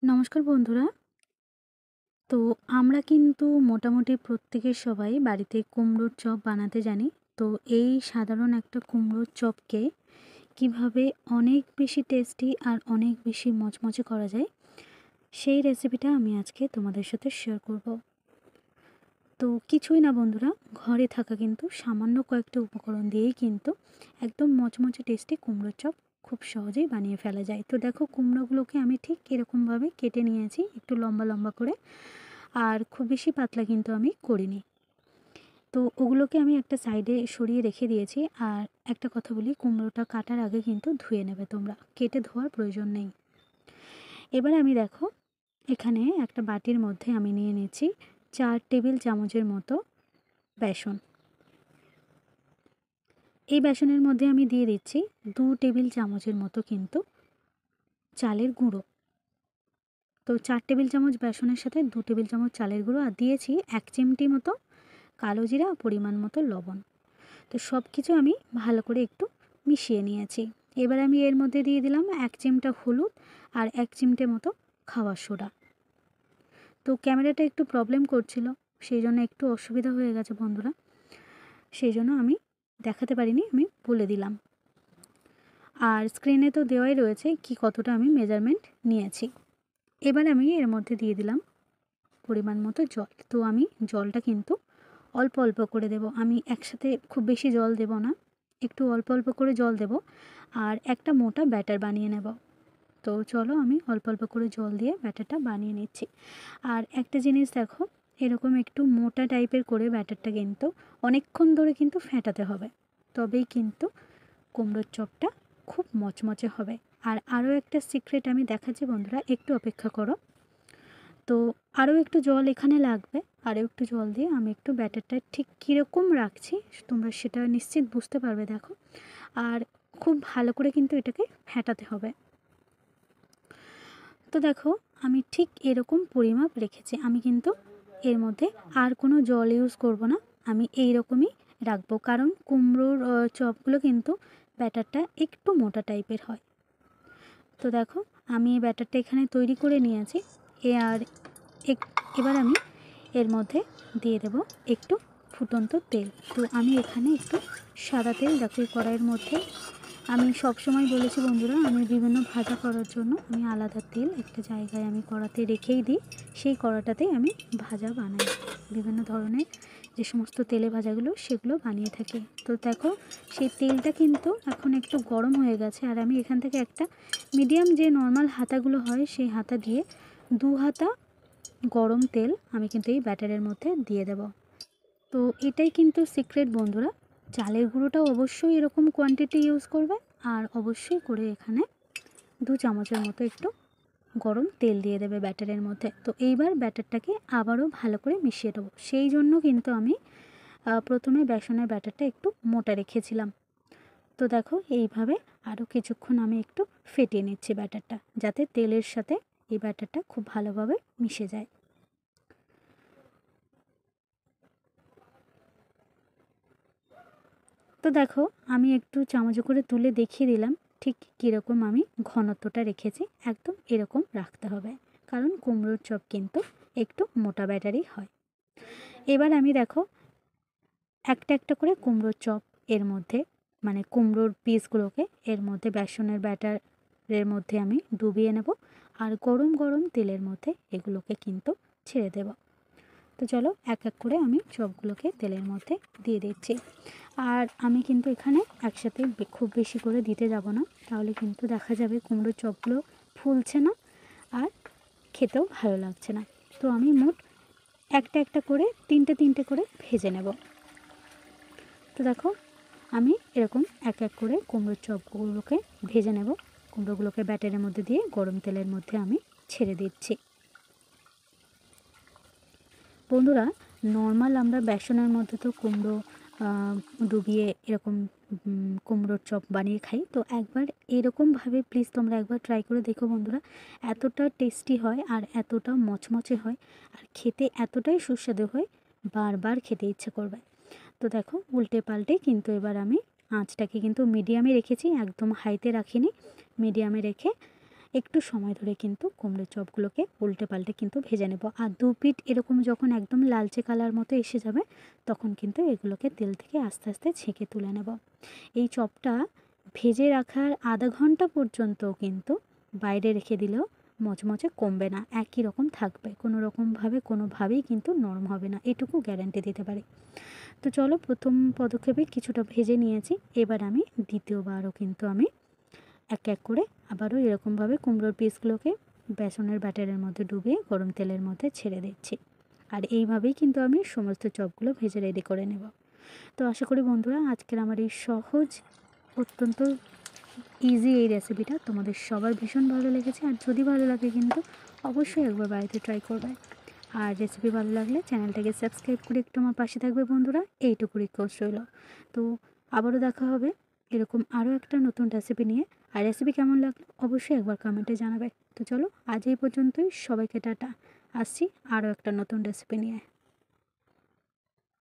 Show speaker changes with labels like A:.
A: নমস্কার বন্ধুরা। তো আমরা কিন্তু মোটামুটি প্রত্যেকের সবাই বাড়িতে কুমড়োর চপ বানাতে জানি। তো এই সাধারণ একটা কুমড়োর চপকে কিভাবে অনেক বেশি টেস্টি আর অনেক বেশি মচমচে করা যায়, সেই রেসিপিটা আমি আজকে তোমাদের সাথে শেয়ার করব। তো কিছুই না বন্ধুরা, ঘরে থাকা কিন্তু সামান্য কয়েকটা উপকরণ দিয়েই কিন্তু একদম মচমচে টেস্টি কুমড়োর চপ খুব সহজেই বানিয়ে ফেলা যায়। তো দেখো, কুমড়োগুলোকে আমি ঠিক এরকমভাবে কেটে নিয়েছি, একটু লম্বা লম্বা করে। আর খুব বেশি পাতলা কিন্তু আমি করিনি। তো ওগুলোকে আমি একটা সাইডে সরিয়ে রেখে দিয়েছি। আর একটা কথা বলি, কুমড়োটা কাটার আগে কিন্তু ধুয়ে নেবে তোমরা, কেটে ধোয়ার প্রয়োজন নেই। এবার আমি দেখো, এখানে একটা বাটির মধ্যে আমি নিয়ে নিচ্ছি 4 টেবিল চামচের মতো বেসন। এই বেসনের মধ্যে আমি দিয়ে দিচ্ছি 2 টেবিল চামচের মতো কিন্তু চালের গুঁড়ো। তো 4 টেবিল চামচ বেসনের সাথে 2 টেবিল চামচ চালের গুঁড়ো, আর দিয়েছি 1 চিমটি মতো কালো জিরা, পরিমাণ মতো লবণ। তো সব কিছু আমি ভালো করে একটু মিশিয়ে নিয়েছি। এবার আমি এর মধ্যে দিয়ে দিলাম 1 চিমটা হলুদ আর 1 চিমটে মতো খাওয়ার সোডা। তো ক্যামেরাটা একটু প্রবলেম করছিল, সেই জন্য একটু অসুবিধা হয়ে গেছে বন্ধুরা, সেই জন্য আমি দেখাতে পারিনি, আমি বলে দিলাম। আর স্ক্রিনে তো দেওয়াই রয়েছে কি কতটা আমি মেজারমেন্ট নিয়েছি। এবার আমি এর মধ্যে দিয়ে দিলাম পরিমাণ মতো জল। তো আমি জলটা কিন্তু অল্প অল্প করে দেব, আমি একসাথে খুব বেশি জল দেব না, একটু অল্প অল্প করে জল দেব। আর একটা মোটা ব্যাটার বানিয়ে নেব। তো চলো, আমি অল্প অল্প করে জল দিয়ে ব্যাটারটা বানিয়ে নিচ্ছি। আর একটা জিনিস দেখো, এরকম একটু মোটা টাইপের করে ব্যাটারটা কিন্তু অনেকক্ষণ ধরে কিন্তু ফেটাতে হবে, তবেই কিন্তু কুমড়োর চপটা খুব মচমচে হবে। আর আরও একটা সিক্রেট আমি দেখাচ্ছি বন্ধুরা, একটু অপেক্ষা করো। তো আরও একটু জল এখানে লাগবে, আরও একটু জল দিয়ে আমি একটু ব্যাটারটা ঠিক কীরকম রাখছি তোমরা সেটা নিশ্চিত বুঝতে পারবে। দেখো, আর খুব ভালো করে কিন্তু এটাকে ফেটাতে হবে। তো দেখো, আমি ঠিক এরকম পরিমাপ রেখেছি, আমি কিন্তু এর মধ্যে আর কোনো জল ইউজ করব না, আমি এই রকমই রাখবো, কারণ কুমড়োর চপগুলো কিন্তু ব্যাটারটা একটু মোটা টাইপের হয়। তো দেখো, আমি এই ব্যাটারটা এখানে তৈরি করে নিয়েছি। আর এবার আমি এর মধ্যে দিয়ে দেব একটু ফুটন্ত তেল। তো আমি এখানে একটু সাদা তেল, দেখো এই কড়াইয়ের মধ্যে আমি সবসময় বলেছি বন্ধুরা, আমি বিভিন্ন ভাজা করার জন্য আমি আলাদা তেল একটা জায়গায় আমি কড়াতে রেখেই দিই, সেই কড়াটাতেই আমি ভাজা বানাই, বিভিন্ন ধরনের যে সমস্ত তেলে ভাজাগুলো সেগুলো বানিয়ে থাকি। তো দেখো, সেই তেলটা কিন্তু এখন একটু গরম হয়ে গেছে, আর আমি এখান থেকে একটা মিডিয়াম যে নর্মাল হাতাগুলো হয় সেই হাতা দিয়ে 2 হাতা গরম তেল আমি কিন্তু এই ব্যাটারের মধ্যে দিয়ে দেব। তো এটাই কিন্তু সিক্রেট বন্ধুরা, চালের গুঁড়োটাও অবশ্যই এরকম কোয়ান্টিটি ইউজ করবে, আর অবশ্যই করে এখানে 2 চামচের মতো একটু গরম তেল দিয়ে দেবে ব্যাটারের মধ্যে। তো এইবার ব্যাটারটাকে আবারও ভালো করে মিশিয়ে দেবো, সেই জন্য কিন্তু আমি প্রথমে বেসনের ব্যাটারটা একটু মোটা রেখেছিলাম। তো দেখো, এইভাবে আরও কিছুক্ষণ আমি একটু ফেটিয়ে নিচ্ছি ব্যাটারটা, যাতে তেলের সাথে এই ব্যাটারটা খুব ভালোভাবে মিশে যায়। তো দেখো, আমি একটু চামচ করে তুলে দেখিয়ে দিলাম ঠিক কীরকম আমি ঘনত্বটা রেখেছি, একদম এরকম রাখতে হবে, কারণ কুমড়োর চপ কিন্তু একটু মোটা ব্যাটারই হয়। এবার আমি দেখো একটা একটা করে কুমড়োর চপ এর মধ্যে, মানে কুমড়োর পিসগুলোকে এর মধ্যে বেসনের ব্যাটারের মধ্যে আমি ডুবিয়ে নেব, আর গরম গরম তেলের মধ্যে এগুলোকে কিন্তু ছেড়ে দেব। তো চলো, এক এক করে আমি চপগুলোকে তেলের মধ্যে দিয়ে দিচ্ছি। আর আমি কিন্তু এখানে একসাথে খুব বেশি করে দিতে যাব না, তাহলে কিন্তু দেখা যাবে কুমড়োর চপগুলো ফুলছে না আর খেতেও ভালো লাগছে না। তো আমি মোট একটা একটা করে তিনটে তিনটে করে ভেজে নেব। তো দেখো, আমি এরকম এক এক করে কুমড়োর চপগুলোকে ভেজে নেব, কুমড়োগুলোকে ব্যাটারের মধ্যে দিয়ে গরম তেলের মধ্যে আমি ছেড়ে দিচ্ছি। বন্ধুরা, নর্মাল আমরা বেসনের মধ্যে তো কুমড়ো ডুবিয়ে এরকম কুমড়োর চপ বানিয়ে খাই, তো একবার এরকমভাবে প্লিজ তোমরা একবার ট্রাই করে দেখো বন্ধুরা, এতটা টেস্টি হয় আর এতটা মচমচে হয় আর খেতে এতটাই সুস্বাদু হয়, বারবার খেতে ইচ্ছে করবে। তো দেখো, উল্টে পাল্টে কিন্তু এবার আমি আঁচটাকে কিন্তু মিডিয়ামে রেখেছি, একদম হাইতে রাখিনি, মিডিয়ামে রেখে একটু সময় ধরে কিন্তু কুমড়োর চপগুলোকে উল্টে পাল্টে কিন্তু ভেজে নেব। আর দু পিঠ এরকম যখন একদম লালচে কালার মতো এসে যাবে তখন কিন্তু এগুলোকে তেল থেকে আস্তে আস্তে ছেঁকে তুলে নেব। এই চপটা ভেজে রাখার আধা ঘন্টা পর্যন্ত কিন্তু বাইরে রেখে দিলেও মচমচে কমবে না, একই রকম থাকবে, কোনোভাবেই কিন্তু নরম হবে না, এটুকু গ্যারান্টি দিতে পারি। তো চলো, প্রথম পদক্ষেপে কিছুটা ভেজে নিয়েছি, এবার আমি দ্বিতীয়বারও কিন্তু আমি এক এক করে আবারও এরকমভাবে কুমড়োর পিসগুলোকে বেসনের ব্যাটারের মধ্যে ডুবিয়ে গরম তেলের মধ্যে ছেড়ে দিচ্ছি। আর এইভাবেই কিন্তু আমি সমস্ত চপগুলো ভেজে রেডি করে নেব। তো আশা করি বন্ধুরা আজকের আমার এই সহজ, অত্যন্ত ইজি এই রেসিপিটা তোমাদের সবার ভীষণ ভালো লেগেছে। আর যদি ভালো লাগে কিন্তু অবশ্যই একবার বাড়িতে ট্রাই করবে। আর রেসিপি ভালো লাগলে চ্যানেলটাকে সাবস্ক্রাইব করে একটু আমার পাশে থাকবে বন্ধুরা, এইটুকু রিকোয়েস্ট রইল। তো আবারও দেখা হবে এরকম আরও একটা নতুন রেসিপি নিয়ে। আর রেসিপি কেমন লাগলো অবশ্যই একবার কমেন্টে জানাবে। তো চলো, আজ এই পর্যন্তই, সবাইকে টাটা, আসছি আরও একটা নতুন রেসিপি নিয়ে।